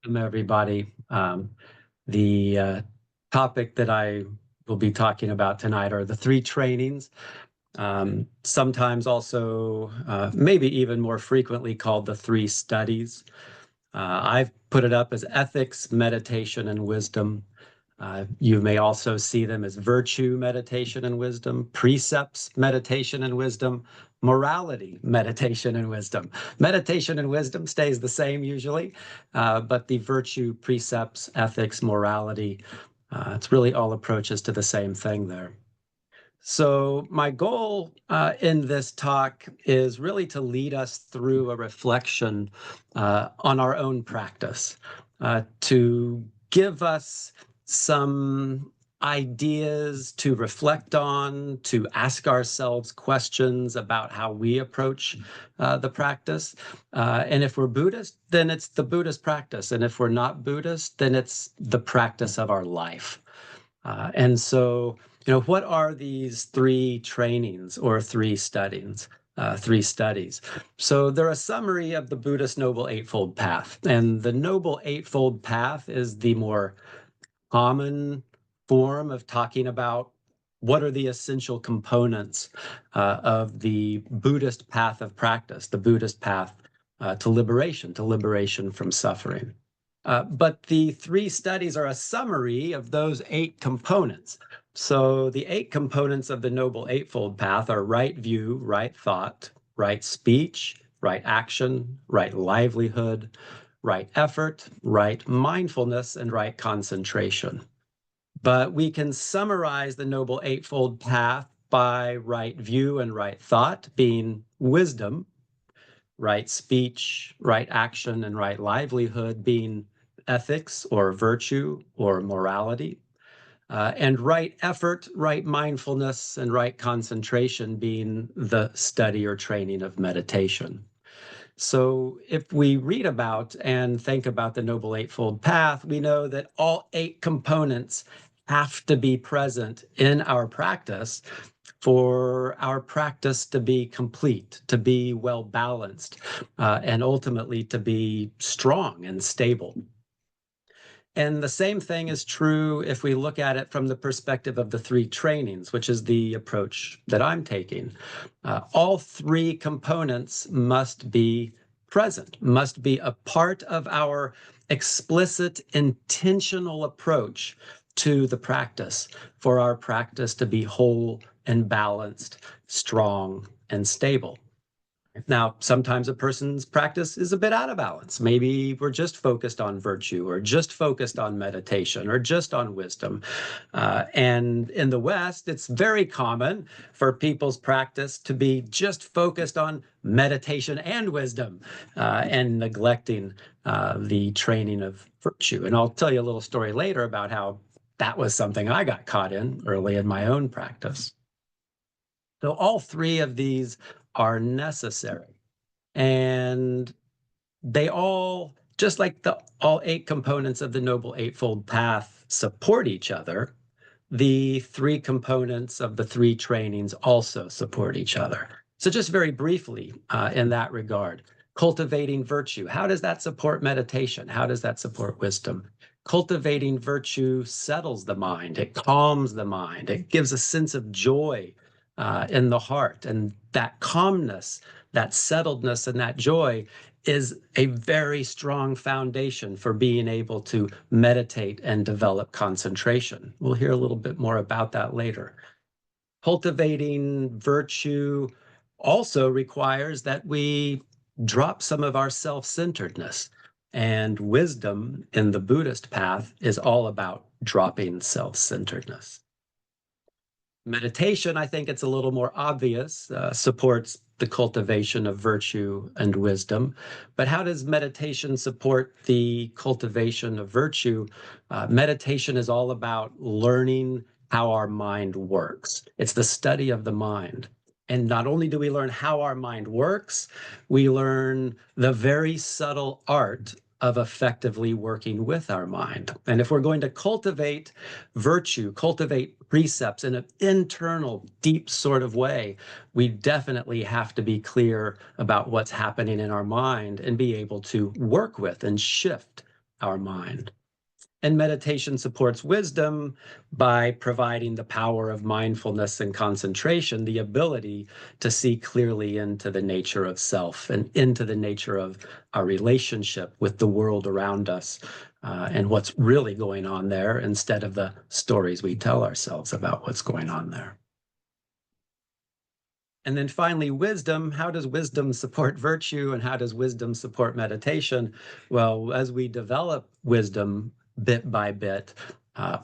Welcome, everybody. The topic that I will be talking about tonight are the three trainings, sometimes also, maybe even more frequently called the three studies. I've put it up as ethics, meditation, and wisdom. You may also see them as virtue, meditation, and wisdom, precepts, meditation, and wisdom, morality, meditation, and wisdom. Meditation and wisdom stays the same usually, but the virtue, precepts, ethics, morality, it's really all approaches to the same thing there. So my goal in this talk is really to lead us through a reflection on our own practice, to give us some ideas to reflect on, to ask ourselves questions about how we approach the practice. And if we're Buddhist, then it's the Buddhist practice. And if we're not Buddhist, then it's the practice of our life. And so, what are these three trainings or three studies? So they're a summary of the Buddhist Noble Eightfold Path. And the Noble Eightfold Path is the more common form of talking about what are the essential components of the Buddhist path of practice, the Buddhist path to liberation from suffering. But the three studies are a summary of those 8 components. So the 8 components of the Noble Eightfold Path are right view, right thought, right speech, right action, right livelihood, right effort, right mindfulness, and right concentration. But we can summarize the Noble Eightfold Path by right view and right thought being wisdom, right speech, right action, and right livelihood being ethics or virtue or morality, and right effort, right mindfulness, and right concentration being the study or training of meditation. So if we read about and think about the Noble Eightfold Path, we know that all 8 components have to be present in our practice for our practice to be complete, to be well balanced, and ultimately to be strong and stable. And the same thing is true if we look at it from the perspective of the 3 trainings, which is the approach that I'm taking. All 3 components must be present, must be a part of our explicit, intentional approach to the practice for our practice to be whole and balanced, strong and stable. Now, sometimes a person's practice is a bit out of balance. Maybe we're just focused on virtue or just focused on meditation or just on wisdom. And in the West, it's very common for people's practice to be just focused on meditation and wisdom and neglecting the training of virtue. And I'll tell you a little story later about how that was something I got caught in early in my own practice. So all 3 of these are necessary. And they all, just like all 8 components of the Noble Eightfold Path support each other, the 3 components of the 3 trainings also support each other. So just very briefly in that regard, cultivating virtue, how does that support meditation? How does that support wisdom? Cultivating virtue settles the mind, it calms the mind, it gives a sense of joy in the heart. And that calmness, that settledness, and that joy is a very strong foundation for being able to meditate and develop concentration. We'll hear a little bit more about that later. Cultivating virtue also requires that we drop some of our self-centeredness. And wisdom in the Buddhist path is all about dropping self-centeredness. Meditation, I think it's a little more obvious, supports the cultivation of virtue and wisdom. But how does meditation support the cultivation of virtue? Meditation is all about learning how our mind works. It's the study of the mind. And not only do we learn how our mind works, we learn the very subtle art of effectively working with our mind. And if we're going to cultivate virtue, cultivate precepts in an internal, deep sort of way, we definitely have to be clear about what's happening in our mind and be able to work with and shift our mind. And meditation supports wisdom by providing the power of mindfulness and concentration, the ability to see clearly into the nature of self and into the nature of our relationship with the world around us, and what's really going on there instead of the stories we tell ourselves about what's going on there. And then finally, wisdom. How does wisdom support virtue, and how does wisdom support meditation? Well, as we develop wisdom bit by bit,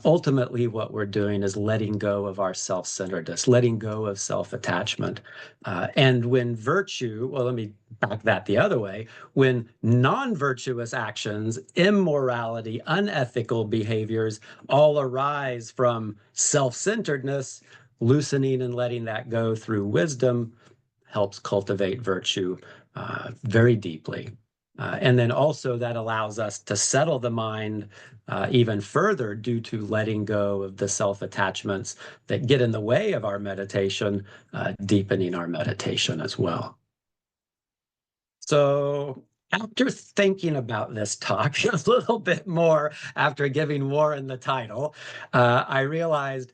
ultimately what we're doing is letting go of our self-centeredness, letting go of self-attachment. And when virtue, well, let me back that the other way, when non-virtuous actions, immorality, unethical behaviors all arise from self-centeredness, loosening and letting that go through wisdom helps cultivate virtue very deeply. And then also that allows us to settle the mind even further due to letting go of the self-attachments that get in the way of our meditation, deepening our meditation as well. So after thinking about this talk a little bit more, after giving Warren the title, I realized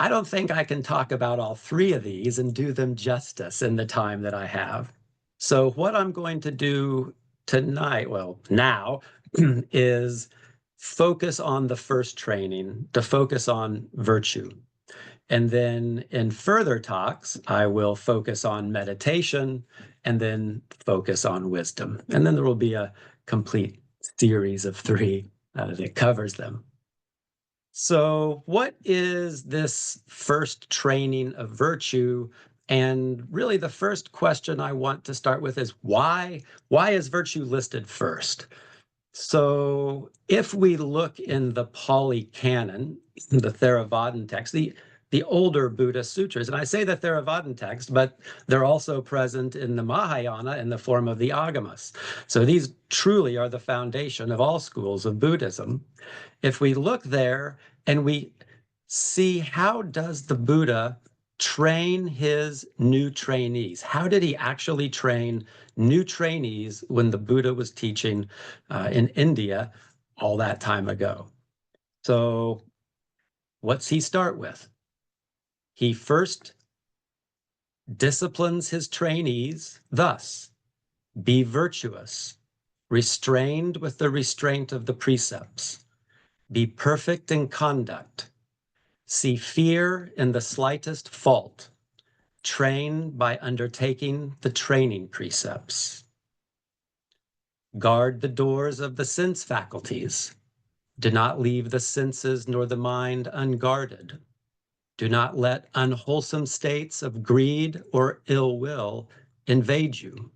I don't think I can talk about all three of these and do them justice in the time that I have. So what I'm going to do tonight, well, now, is focus on the first training, to focus on virtue. And then in further talks, I will focus on meditation and then focus on wisdom. And then there will be a complete series of three that covers them. So what is this first training of virtue? And really the first question I want to start with is why is virtue listed first? So if we look in the Pali Canon, the Theravadan text, the older Buddhist sutras, and I say the Theravadan text, but they're also present in the Mahayana in the form of the Agamas. So these truly are the foundation of all schools of Buddhism. If we look there and we see how does the Buddha train his new trainees? How did he actually train new trainees when the Buddha was teaching in India all that time ago? So what's he start with? He first disciplines his trainees thus: be virtuous, restrained with the restraint of the precepts, be perfect in conduct, see fear in the slightest fault, train by undertaking the training precepts. Guard the doors of the sense faculties. Do not leave the senses nor the mind unguarded. Do not let unwholesome states of greed or ill will invade you.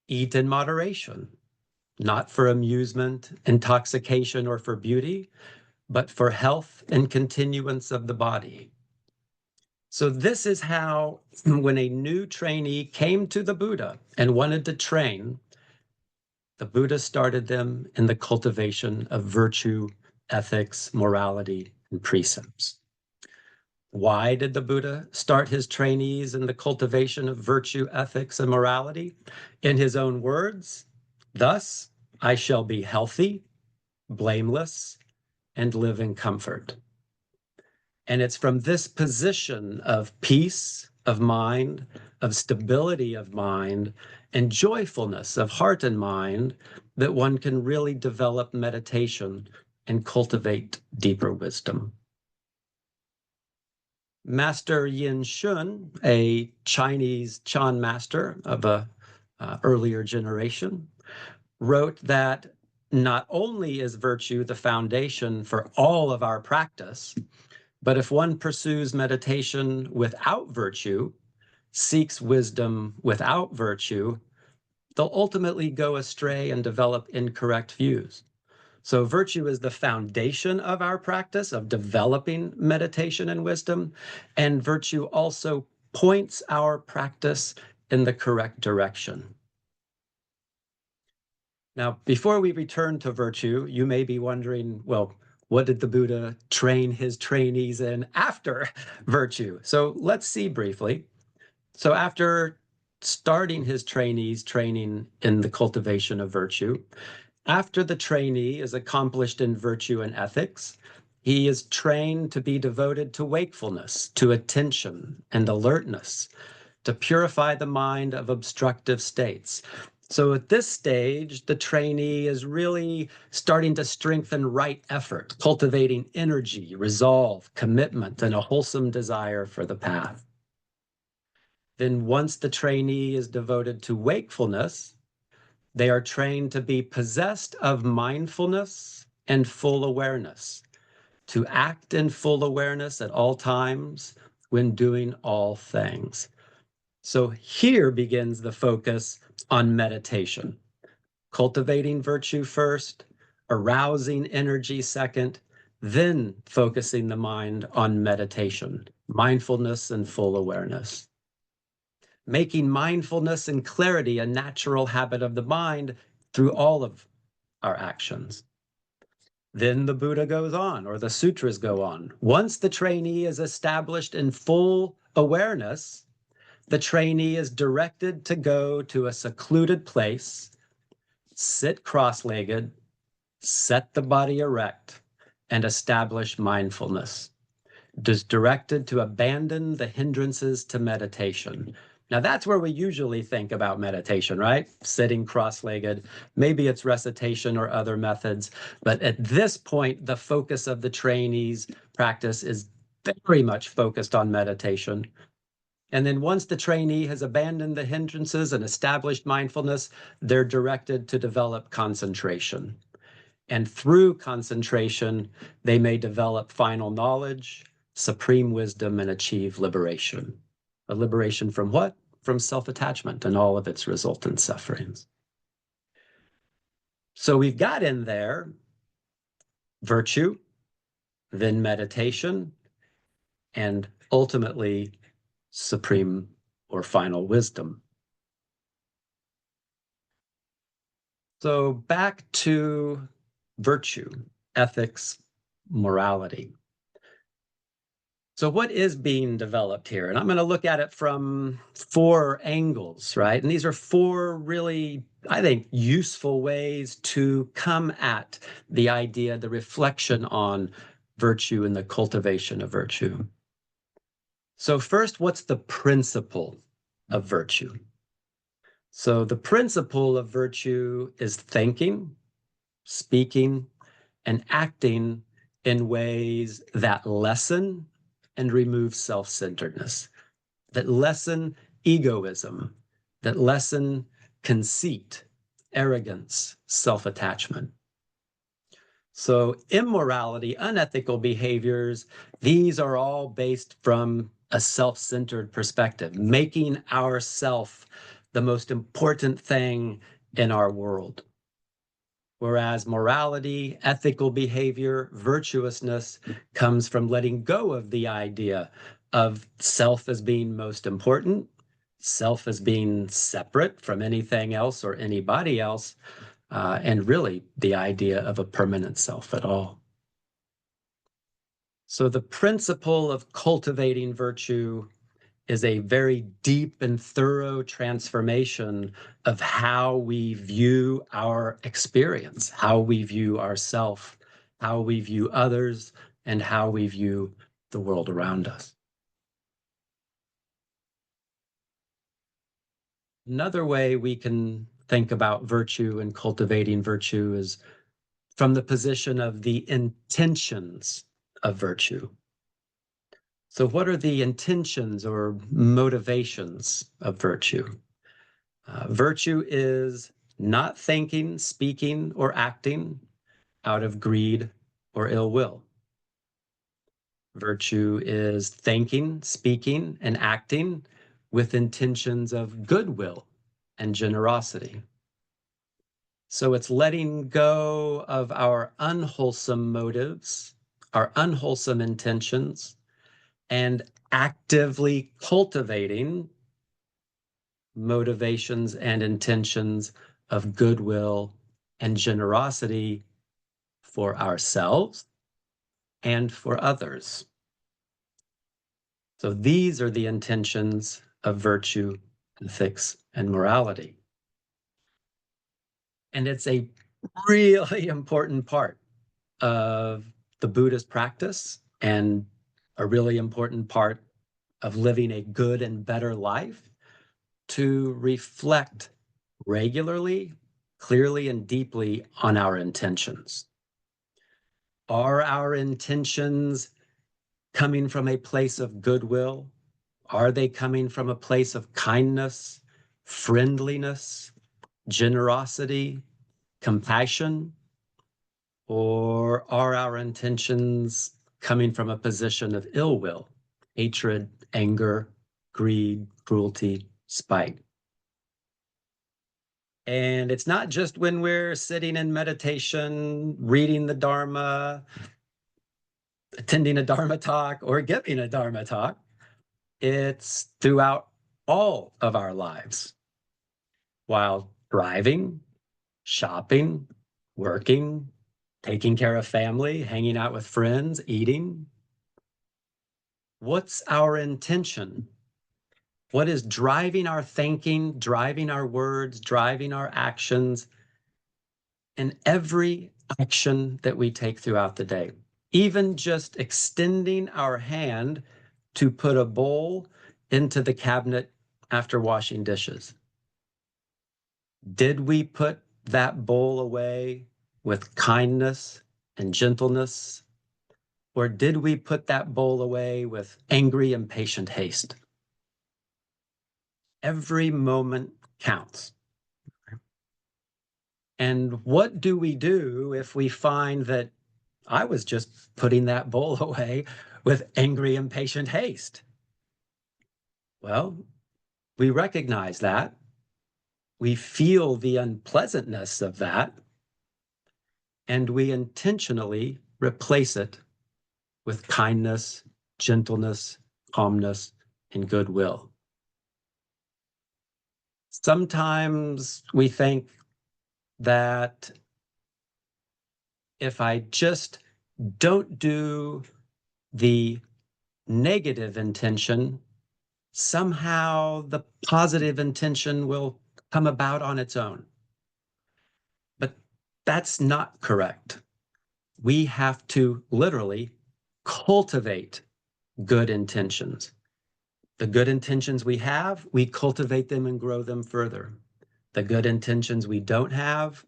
Eat in moderation, not for amusement, intoxication, or for beauty, but for health and continuance of the body. So this is how, when a new trainee came to the Buddha and wanted to train, the Buddha started them in the cultivation of virtue, ethics, morality, and precepts. Why did the Buddha start his trainees in the cultivation of virtue, ethics, and morality? In his own words, thus, I shall be healthy, blameless, and live in comfort. And it's from this position of peace of mind, of stability of mind, and joyfulness of heart and mind that one can really develop meditation and cultivate deeper wisdom. Master Yin Shun, a Chinese Chan master of a earlier generation, wrote that not only is virtue the foundation for all of our practice, but if one pursues meditation without virtue, seeks wisdom without virtue, they'll ultimately go astray and develop incorrect views. So virtue is the foundation of our practice of developing meditation and wisdom, and virtue also points our practice in the correct direction. Now, before we return to virtue, you may be wondering, well, what did the Buddha train his trainees in after virtue? So let's see briefly. So after starting his trainees training in the cultivation of virtue, After the trainee is accomplished in virtue and ethics, he is trained to be devoted to wakefulness, to attention and alertness, to purify the mind of obstructive states. So at this stage, the trainee is really starting to strengthen right effort, cultivating energy, resolve, commitment, and a wholesome desire for the path. Then once the trainee is devoted to wakefulness, they are trained to be possessed of mindfulness and full awareness, to act in full awareness at all times when doing all things. So here begins the focus on meditation, cultivating virtue first, arousing energy second, then focusing the mind on meditation, mindfulness and full awareness. Making mindfulness and clarity a natural habit of the mind through all of our actions. Then the Buddha goes on, or the sutras go on. Once the trainee is established in full awareness, the trainee is directed to go to a secluded place, sit cross-legged, set the body erect, and establish mindfulness. It is directed to abandon the hindrances to meditation. Now, that's where we usually think about meditation, right? Sitting cross-legged. Maybe it's recitation or other methods. But at this point, the focus of the trainee's practice is very much focused on meditation. And then once the trainee has abandoned the hindrances and established mindfulness, they're directed to develop concentration. And through concentration, they may develop final knowledge, supreme wisdom, and achieve liberation. A liberation from what? From self-attachment and all of its resultant sufferings. So we've got in there virtue, then meditation, and ultimately supreme or final wisdom. So back to virtue, ethics, morality. So what is being developed here? And I'm going to look at it from 4 angles, right? And these are 4 really, I think, useful ways to come at the idea, the reflection on virtue and the cultivation of virtue. So first, what's the principle of virtue? So the principle of virtue is thinking, speaking, and acting in ways that lessen and remove self-centeredness, that lessen egoism, that lessen conceit, arrogance, self-attachment. So immorality, unethical behaviors, these are all based from a self-centered perspective, making ourself the most important thing in our world. Whereas morality, ethical behavior, virtuousness comes from letting go of the idea of self as being most important, self as being separate from anything else or anybody else, and really the idea of a permanent self at all. So the principle of cultivating virtue is a very deep and thorough transformation of how we view our experience, how we view ourself, how we view others, and how we view the world around us. Another way we can think about virtue and cultivating virtue is from the position of the intentions of virtue. So what are the intentions or motivations of virtue? Virtue is not thinking, speaking, or acting out of greed or ill will. Virtue is thinking, speaking, and acting with intentions of goodwill and generosity. So it's letting go of our unwholesome motives, our unwholesome intentions, and actively cultivating motivations and intentions of goodwill and generosity for ourselves and for others. So these are the intentions of virtue, ethics, and morality. And it's a really important part of the Buddhist practice and a really important part of living a good and better life to reflect regularly, clearly, and deeply on our intentions. Are our intentions coming from a place of goodwill? Are they coming from a place of kindness, friendliness, generosity, compassion? Or are our intentions coming from a position of ill will, hatred, anger, greed, cruelty, spite? And it's not just when we're sitting in meditation, reading the Dharma, attending a Dharma talk, or giving a Dharma talk. It's throughout all of our lives, while driving, shopping, working, taking care of family, hanging out with friends, eating. What's our intention? What is driving our thinking, driving our words, driving our actions in every action that we take throughout the day? Even just extending our hand to put a bowl into the cabinet after washing dishes. Did we put that bowl away with kindness and gentleness? Or did we put that bowl away with angry, impatient haste? Every moment counts. And what do we do if we find that I was just putting that bowl away with angry, impatient haste? Well, we recognize that. We feel the unpleasantness of that, and we intentionally replace it with kindness, gentleness, calmness, and goodwill. Sometimes we think that if I just don't do the negative intention, somehow the positive intention will come about on its own. But that's not correct. We have to literally cultivate good intentions. The good intentions we have, we cultivate them and grow them further. The good intentions we don't have,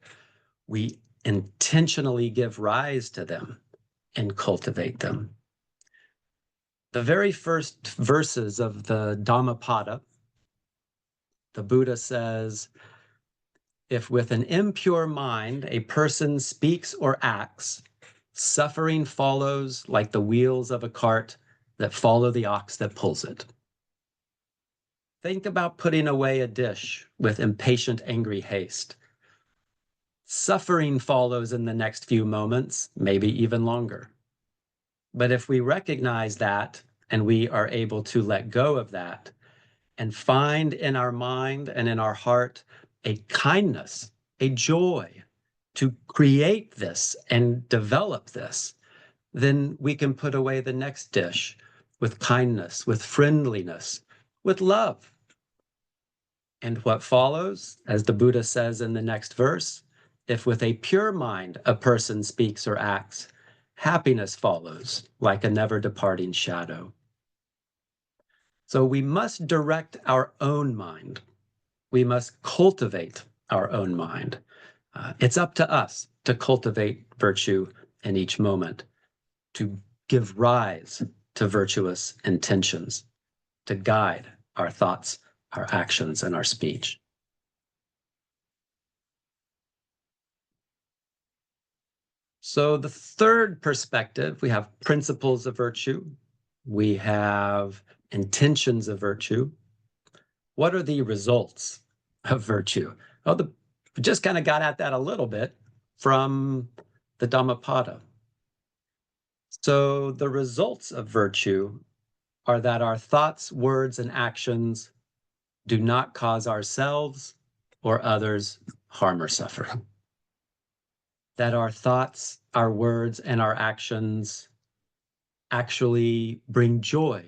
we intentionally give rise to them and cultivate them. The very first verses of the Dhammapada, the Buddha says, if with an impure mind a person speaks or acts, suffering follows like the wheels of a cart that follow the ox that pulls it. Think about putting away a dish with impatient, angry haste. Suffering follows in the next few moments, maybe even longer. But if we recognize that and we are able to let go of that and find in our mind and in our heart a kindness, a joy to create this and develop this, then we can put away the next dish with kindness, with friendliness, with love. And what follows, as the Buddha says in the next verse, if with a pure mind a person speaks or acts, happiness follows like a never departing shadow. So we must direct our own mind. We must cultivate our own mind. It's up to us to cultivate virtue in each moment, to give rise to virtuous intentions, to guide our thoughts, our actions, and our speech. So the third perspective, we have principles of virtue. We have intentions of virtue. What are the results of virtue? Well, we just kind of got at that a little bit from the Dhammapada. So the results of virtue are that our thoughts, words, and actions do not cause ourselves or others harm or suffer. That our thoughts, our words, and our actions actually bring joy,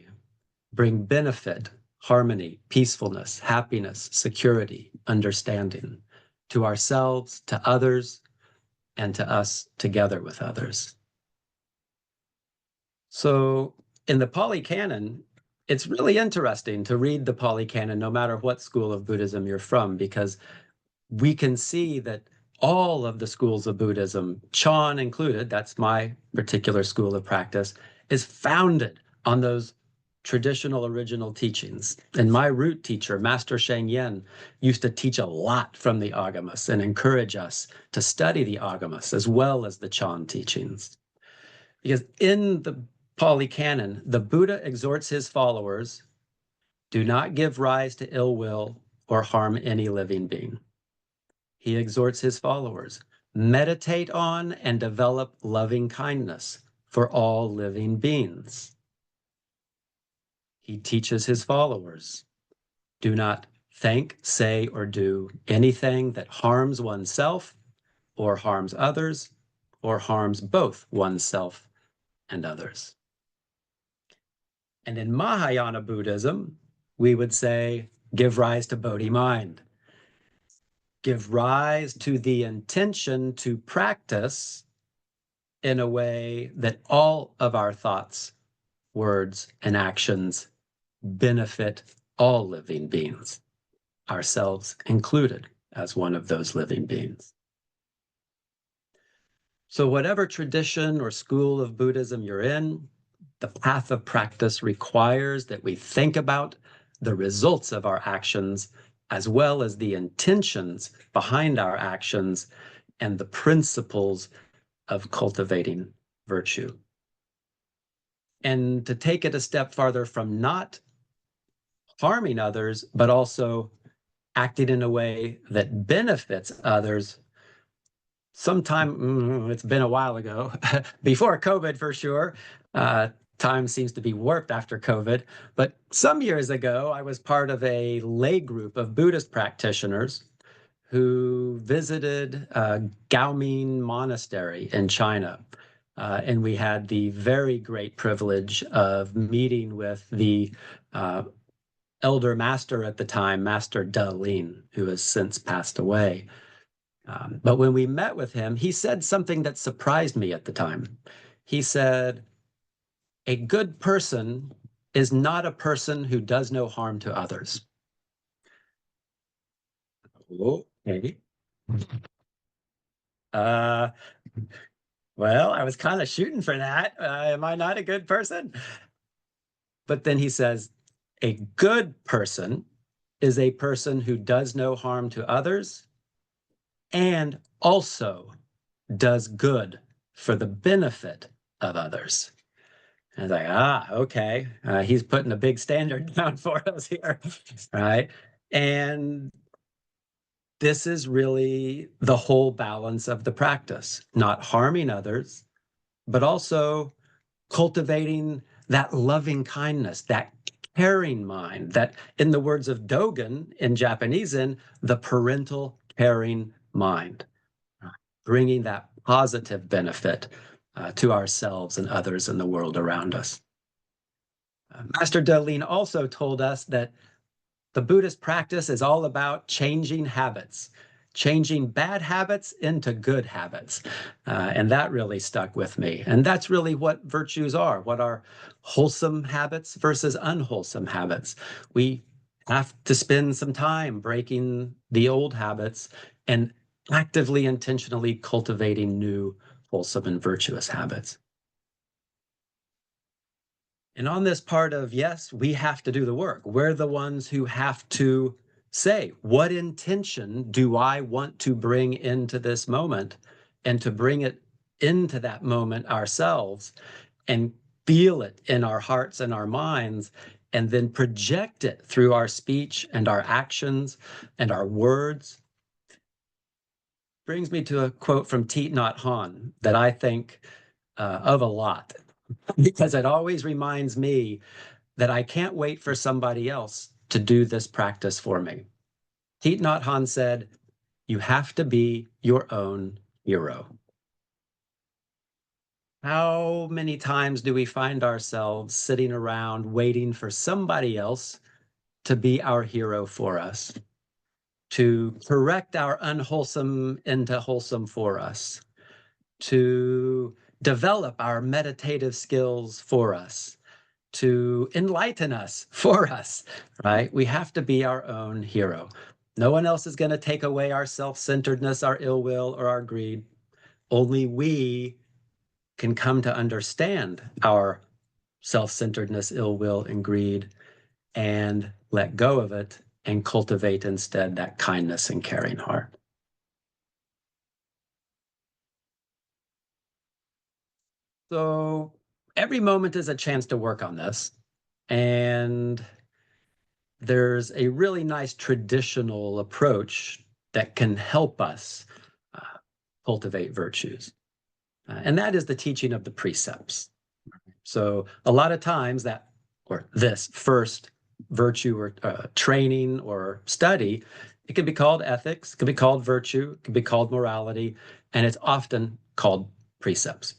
bring benefit, harmony, peacefulness, happiness, security, understanding to ourselves, to others, and to us together with others. So in the Pali Canon, it's really interesting to read the Pali Canon, no matter what school of Buddhism you're from, because we can see that all of the schools of Buddhism, Chan included, that's my particular school of practice, is founded on those traditional original teachings. And my root teacher, Master Sheng Yen, used to teach a lot from the Agamas and encourage us to study the Agamas as well as the Chan teachings. Because in the Pali Canon, the Buddha exhorts his followers, do not give rise to ill will or harm any living being. He exhorts his followers, meditate on and develop loving kindness for all living beings. He teaches his followers, do not think, say, or do anything that harms oneself or harms others or harms both oneself and others. And in Mahayana Buddhism, we would say, give rise to Bodhi mind. Give rise to the intention to practice in a way that all of our thoughts, words, and actions benefit all living beings, ourselves included as one of those living beings. So whatever tradition or school of Buddhism you're in, the path of practice requires that we think about the results of our actions as well as the intentions behind our actions and the principles of cultivating virtue. And to take it a step farther from not harming others, but also acting in a way that benefits others. Sometime, it's been a while ago, before COVID for sure, time seems to be warped after COVID, but some years ago, I was part of a lay group of Buddhist practitioners who visited Gaoming Monastery in China. And we had the very great privilege of meeting with the elder master at the time, Master De Lin, who has since passed away. But when we met with him, he said something that surprised me at the time. He said, a good person is not a person who does no harm to others. Okay. Well, I was kind of shooting for that. Am I not a good person? But then he says, a good person is a person who does no harm to others and also does good for the benefit of others. And I was like, okay. He's putting a big standard down for us here, right? And this is really the whole balance of the practice, not harming others, but also cultivating that loving kindness, that caring mind, that, in the words of Dogen in Japanese, the parental caring mind, bringing that positive benefit to ourselves and others in the world around us. Master De Lin also told us that the Buddhist practice is all about changing habits, changing bad habits into good habits. And that really stuck with me. And that's really what virtues are. What are wholesome habits versus unwholesome habits? We have to spend some time breaking the old habits and actively, intentionally cultivating new wholesome and virtuous habits. And on this part of, yes, we have to do the work. We're the ones who have to say, what intention do I want to bring into this moment, and to bring it into that moment ourselves and feel it in our hearts and our minds, and then project it through our speech and our actions and our words. Brings me to a quote from Thich Nhat Hanh that I think of a lot, because it always reminds me that I can't wait for somebody else to do this practice for me. Thich Nhat Hanh said, you have to be your own hero. How many times do we find ourselves sitting around waiting for somebody else to be our hero for us, to correct our unwholesome into wholesome for us, to develop our meditative skills for us, to enlighten us for us, right? We have to be our own hero. No one else is going to take away our self-centeredness, our ill will, or our greed. Only we can come to understand our self-centeredness, ill will, and greed and let go of it and cultivate instead that kindness and caring heart. So every moment is a chance to work on this. And there's a really nice traditional approach that can help us uh, cultivate virtues. And that is the teaching of the precepts. So a lot of times that, or this first virtue or training or study, it can be called ethics, it can be called virtue, it can be called morality, and it's often called precepts.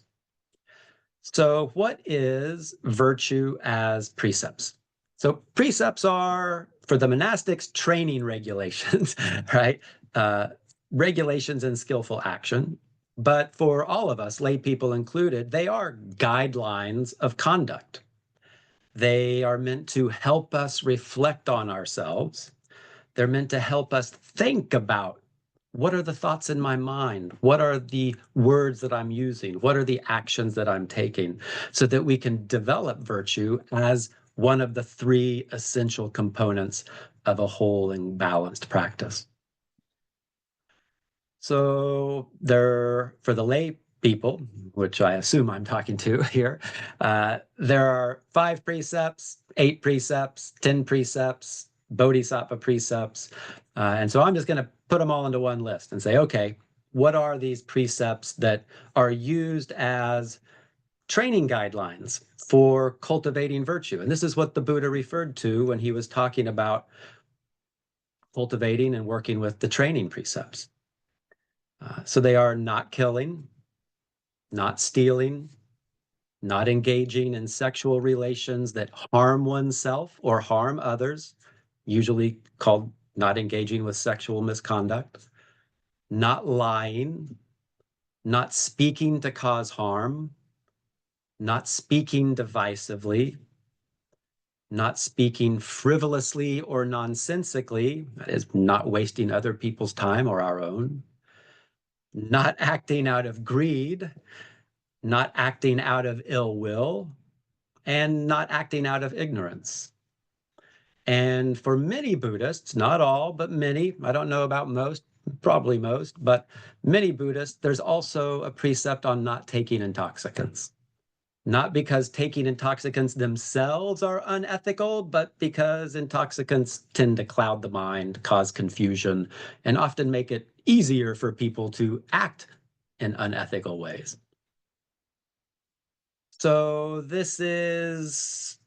So what is virtue as precepts? So precepts are, for the monastics, training regulations, right? Regulations and skillful action. But for all of us, lay people included, they are guidelines of conduct. They are meant to help us reflect on ourselves. They're meant to help us think about what are the thoughts in my mind? What are the words that I'm using? What are the actions that I'm taking? So that we can develop virtue as one of the three essential components of a whole and balanced practice. So there, for the lay people, which I assume I'm talking to here, there are 5 precepts, 8 precepts, 10 precepts, bodhisattva precepts. And so I'm just going to put them all into one list and say, okay, what are these precepts that are used as training guidelines for cultivating virtue? And this is what the Buddha referred to when he was talking about cultivating and working with the training precepts. So they are not killing, not stealing, not engaging in sexual relations that harm oneself or harm others, usually called not engaging with sexual misconduct, not lying, not speaking to cause harm, not speaking divisively, not speaking frivolously or nonsensically, that is, not wasting other people's time or our own, not acting out of greed, not acting out of ill will, and not acting out of ignorance. And for many Buddhists, not all, but many, I don't know about most, probably most, but many Buddhists, there's also a precept on not taking intoxicants. Not because taking intoxicants themselves are unethical, but because intoxicants tend to cloud the mind, cause confusion, and often make it easier for people to act in unethical ways. So this is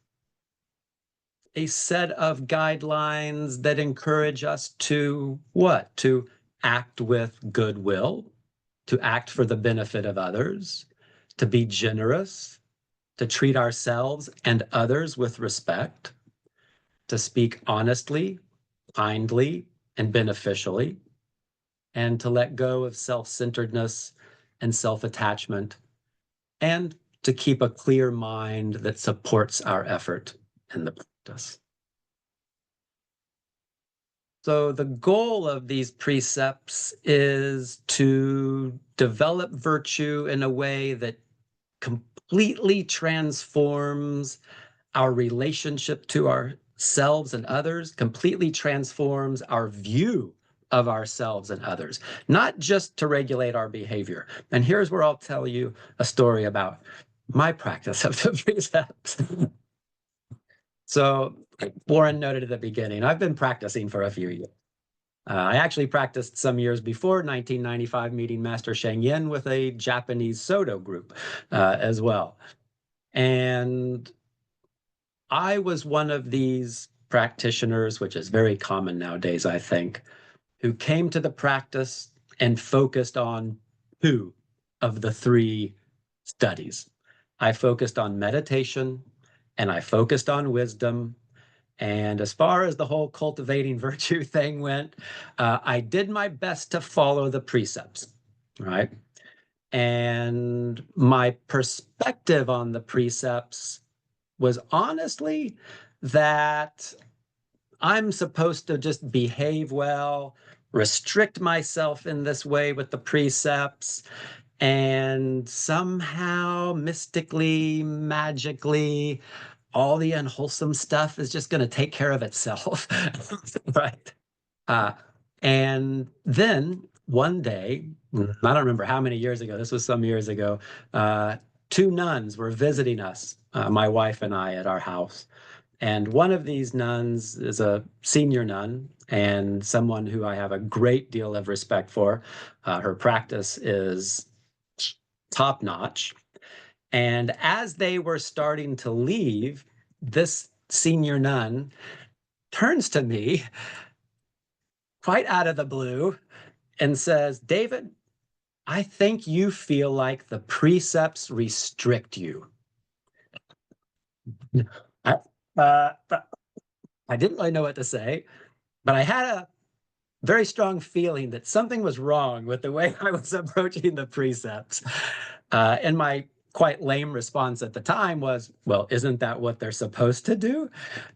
a set of guidelines that encourage us to what? To act with goodwill, to act for the benefit of others, to be generous, to treat ourselves and others with respect, to speak honestly, kindly, and beneficially, and to let go of self-centeredness and self-attachment, and to keep a clear mind that supports our effort in the practice. So the goal of these precepts is to develop virtue in a way that completely transforms our relationship to ourselves and others, completely transforms our view of ourselves and others, not just to regulate our behavior. And here's where I'll tell you a story about my practice of the precepts. So Warren noted at the beginning, I've been practicing for a few years. I actually practiced some years before 1995, meeting Master Sheng Yen with a Japanese Soto group as well. And I was one of these practitioners, which is very common nowadays, I think, who came to the practice and focused on 2 of the 3 studies. I focused on meditation and I focused on wisdom. And as far as the whole cultivating virtue thing went, I did my best to follow the precepts, right? And my perspective on the precepts was honestly that I'm supposed to just behave well, restrict myself in this way with the precepts, and somehow mystically, magically, all the unwholesome stuff is just going to take care of itself. Right. Uh, and then one day, I don't remember how many years ago, this was some years ago, two nuns were visiting us, my wife and I, at our house. And one of these nuns is a senior nun and someone who I have a great deal of respect for. Her practice is top notch. And as they were starting to leave, this senior nun turns to me quite out of the blue and says, David, I think you feel like the precepts restrict you. I, uh, I didn't really know what to say, but I had a very strong feeling that something was wrong with the way I was approaching the precepts. And my quite lame response at the time was, well, isn't that what they're supposed to do?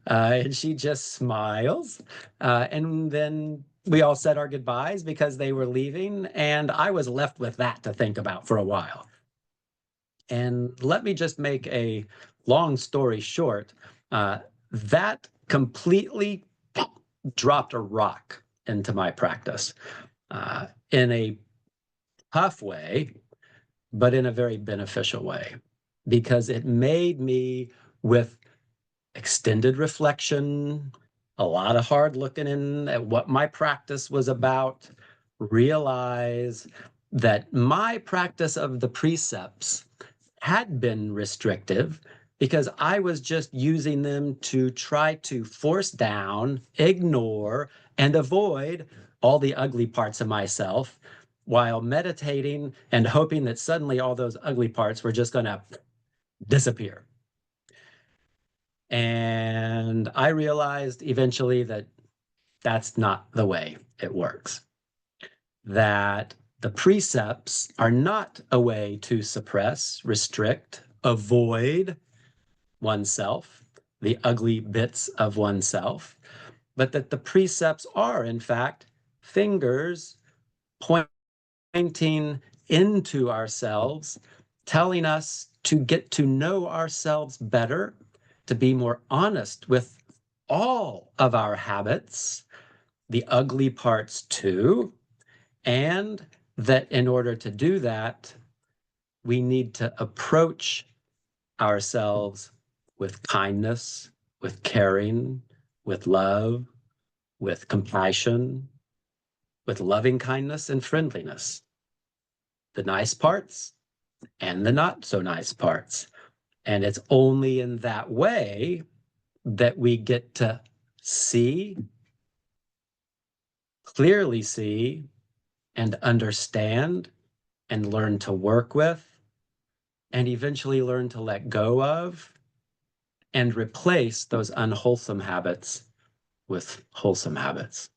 And she just smiles. And then we all said our goodbyes because they were leaving. And I was left with that to think about for a while. And let me just make a long story short. That completely dropped a rock into my practice in a tough way, but in a very beneficial way, because it made me, with extended reflection, a lot of hard looking in at what my practice was about, realize that my practice of the precepts had been restrictive because I was just using them to try to force down, ignore, and avoid all the ugly parts of myself while meditating and hoping that suddenly all those ugly parts were just going to disappear. And I realized eventually that that's not the way it works. That the precepts are not a way to suppress, restrict, avoid oneself, the ugly bits of oneself, but that the precepts are, in fact, fingers pointing into ourselves, telling us to get to know ourselves better, to be more honest with all of our habits, the ugly parts too, and that in order to do that, we need to approach ourselves with kindness, with caring, with love, with compassion, with loving kindness and friendliness. The nice parts and the not so nice parts. And it's only in that way that we get to see, clearly see, and understand and learn to work with, and eventually learn to let go of and replace those unwholesome habits with wholesome habits.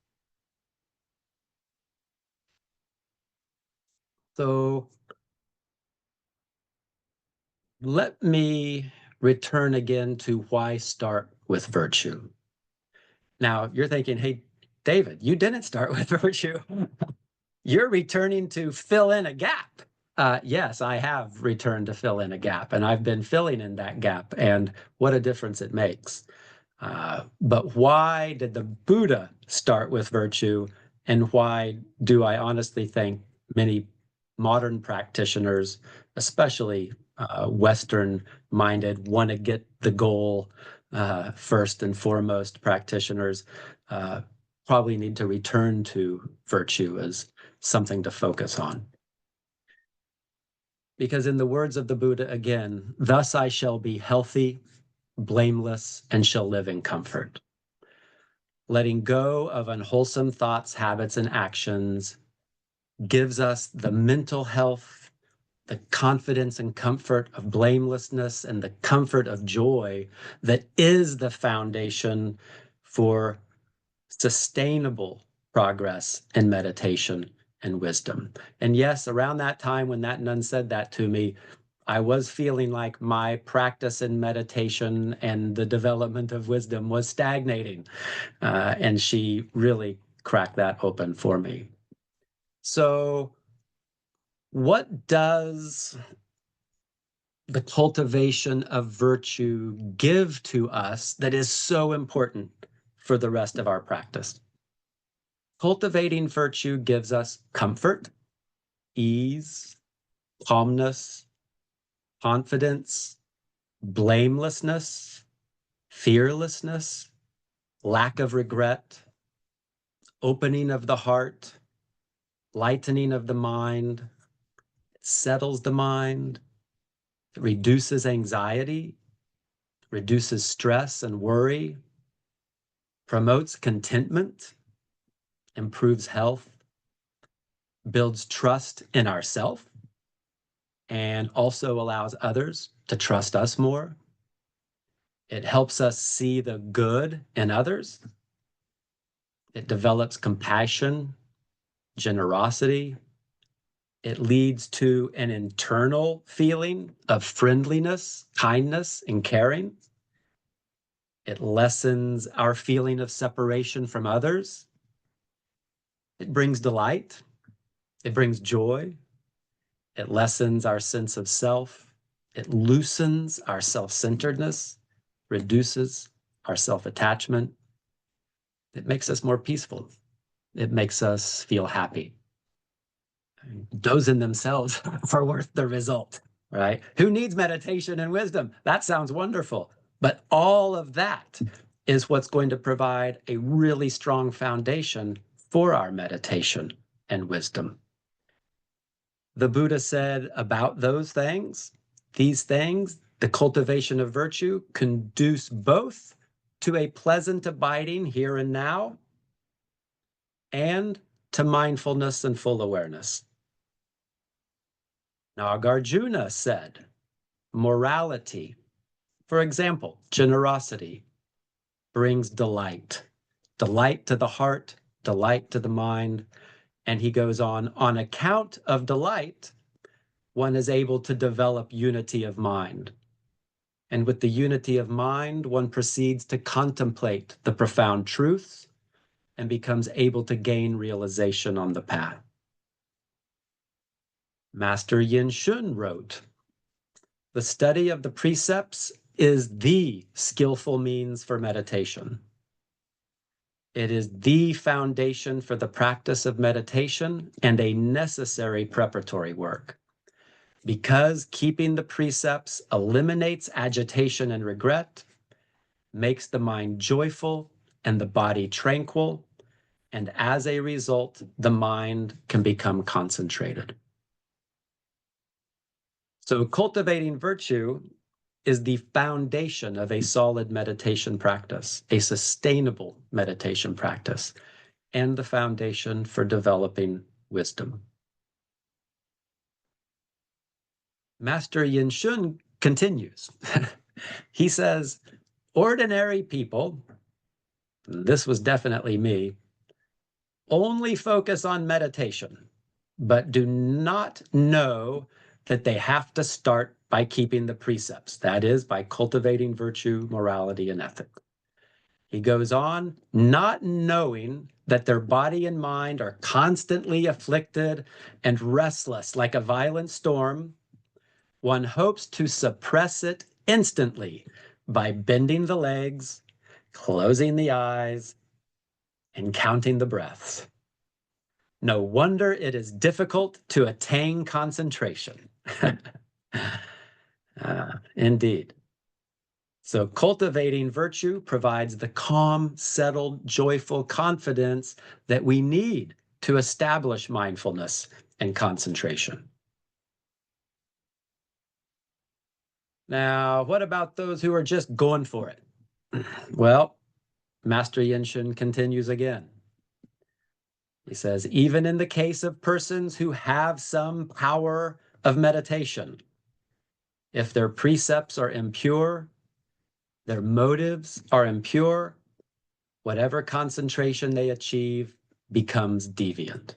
So let me return again to why start with virtue. Now you're thinking, hey, David, you didn't start with virtue. You're returning to fill in a gap. Yes, I have returned to fill in a gap, and I've been filling in that gap, and what a difference it makes. But why did the Buddha start with virtue, and why do I honestly think many modern practitioners, especially Western-minded, want to get the goal first and foremost practitioners probably need to return to virtue as something to focus on? Because in the words of the Buddha again, thus I shall be healthy, blameless, and shall live in comfort. Letting go of unwholesome thoughts, habits, and actions gives us the mental health, the confidence and comfort of blamelessness, and the comfort of joy that is the foundation for sustainable progress in meditation and wisdom. And yes, around that time when that nun said that to me, I was feeling like my practice in meditation and the development of wisdom was stagnating. And she really cracked that open for me. So, what does the cultivation of virtue give to us that is so important for the rest of our practice? Cultivating virtue gives us comfort, ease, calmness, confidence, blamelessness, fearlessness, lack of regret, opening of the heart, lightening of the mind. It settles the mind, it reduces anxiety, reduces stress and worry, promotes contentment, improves health, builds trust in ourselves, and also allows others to trust us more. It helps us see the good in others. It develops compassion, generosity. It leads to an internal feeling of friendliness, kindness, and caring. It lessens our feeling of separation from others. It brings delight. It brings joy. It lessens our sense of self. It loosens our self-centeredness, reduces our self-attachment. It makes us more peaceful. It makes us feel happy. Those in themselves are worth the result, right? Who needs meditation and wisdom? That sounds wonderful. But all of that is what's going to provide a really strong foundation for our meditation and wisdom. The Buddha said about those things, these things, the cultivation of virtue, conduce both to a pleasant abiding here and now and to mindfulness and full awareness. Nagarjuna said, morality, for example, generosity, brings delight to the heart, delight to the mind. And he goes on account of delight, one is able to develop unity of mind. And with the unity of mind, one proceeds to contemplate the profound truths and becomes able to gain realization on the path. Master Yin Shun wrote, the study of the precepts is the skillful means for meditation. It is the foundation for the practice of meditation and a necessary preparatory work. Because keeping the precepts eliminates agitation and regret, makes the mind joyful and the body tranquil, and as a result, the mind can become concentrated. So cultivating virtue is the foundation of a solid meditation practice, a sustainable meditation practice, and the foundation for developing wisdom. Master Yin Shun continues. He says, ordinary people, this was definitely me, only focus on meditation, but do not know that they have to start by keeping the precepts, that is, by cultivating virtue, morality, and ethics. He goes on, not knowing that their body and mind are constantly afflicted and restless like a violent storm, one hopes to suppress it instantly by bending the legs, closing the eyes, and counting the breaths. No wonder it is difficult to attain concentration. Indeed. So cultivating virtue provides the calm, settled, joyful confidence that we need to establish mindfulness and concentration. Now, what about those who are just going for it? Well, Master Yin Shun continues again. He says, even in the case of persons who have some power of meditation, if their precepts are impure, their motives are impure, whatever concentration they achieve becomes deviant.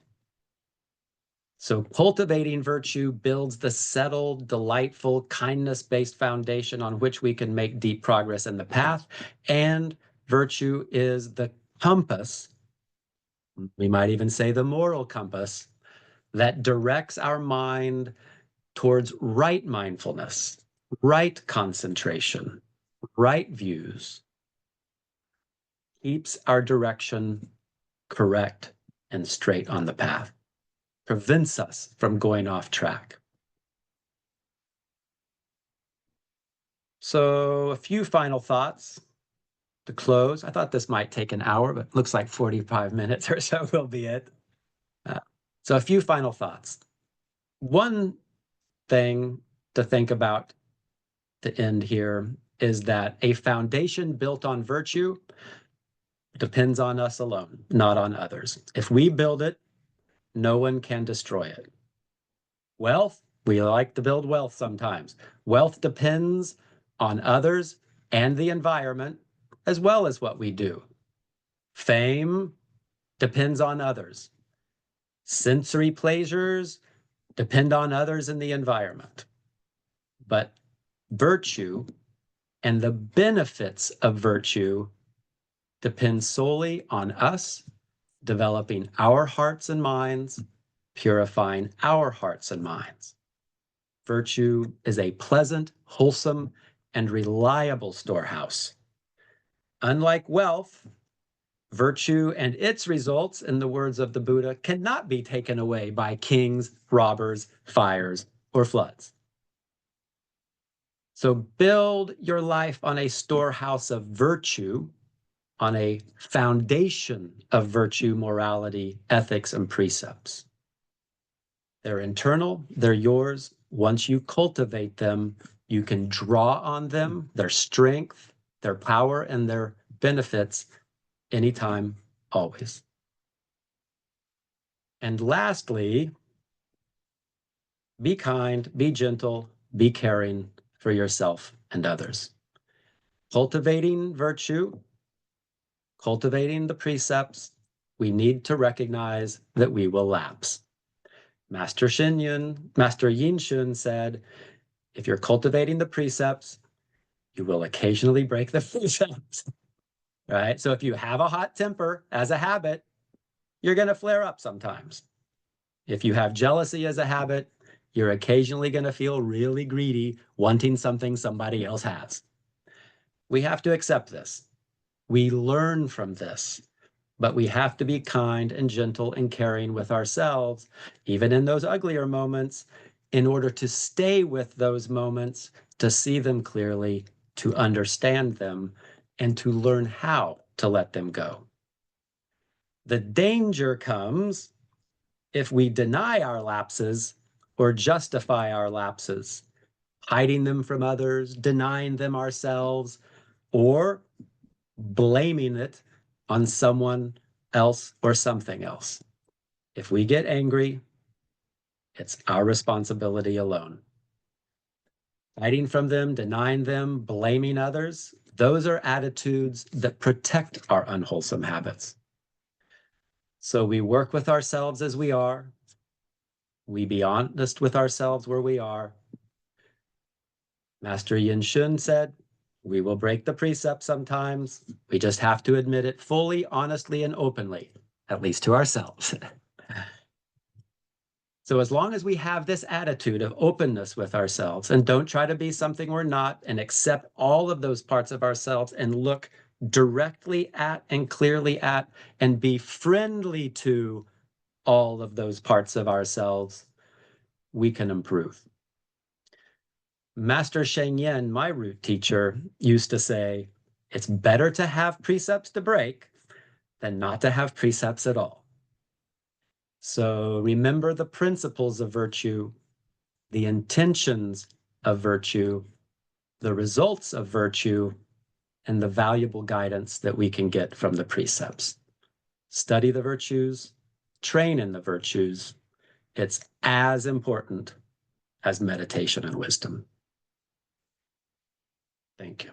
So cultivating virtue builds the settled, delightful, kindness-based foundation on which we can make deep progress in the path. And virtue is the compass, we might even say the moral compass, that directs our mind towards right mindfulness, right concentration, right views, keeps our direction correct and straight on the path, prevents us from going off track. So a few final thoughts to close. I thought this might take an hour, but looks like 45 minutes or so will be it. So a few final thoughts. One thing to think about to end here is that a foundation built on virtue depends on us alone, not on others. If we build it, no one can destroy it. Wealth, we like to build wealth sometimes. Wealth depends on others and the environment, as well as what we do. Fame depends on others. Sensory pleasures depend on others and the environment. But virtue and the benefits of virtue depend solely on us developing our hearts and minds, purifying our hearts and minds. Virtue is a pleasant, wholesome, and reliable storehouse. Unlike wealth, virtue and its results, in the words of the Buddha, cannot be taken away by kings, robbers, fires, or floods. So build your life on a storehouse of virtue, on a foundation of virtue, morality, ethics, and precepts. They're internal, they're yours. Once you cultivate them, you can draw on them, their strength, their power, and their benefits anytime, always. And lastly, be kind, be gentle, be caring for yourself and others. Cultivating virtue, cultivating the precepts, we need to recognize that we will lapse. Master Yin Shun said, if you're cultivating the precepts, you will occasionally break the precepts, right? So if you have a hot temper as a habit, you're going to flare up sometimes. If you have jealousy as a habit, you're occasionally going to feel really greedy, wanting something somebody else has. We have to accept this. We learn from this, but we have to be kind and gentle and caring with ourselves, even in those uglier moments, in order to stay with those moments, to see them clearly, to understand them, and to learn how to let them go. The danger comes if we deny our lapses or justify our lapses, hiding them from others, denying them ourselves, or blaming it on someone else or something else. If we get angry, it's our responsibility alone. Hiding from them, denying them, blaming others, those are attitudes that protect our unwholesome habits. So we work with ourselves as we are. We be honest with ourselves where we are. Master Yin Shun said, we will break the precept sometimes. We just have to admit it fully, honestly, and openly, at least to ourselves. So as long as we have this attitude of openness with ourselves and don't try to be something we're not and accept all of those parts of ourselves and look directly at and clearly at and be friendly to all of those parts of ourselves, we can improve. Master Sheng Yen, my root teacher, used to say, it's better to have precepts to break than not to have precepts at all. So remember the principles of virtue, the intentions of virtue, the results of virtue, and the valuable guidance that we can get from the precepts. Study the virtues, train in the virtues. It's as important as meditation and wisdom. Thank you.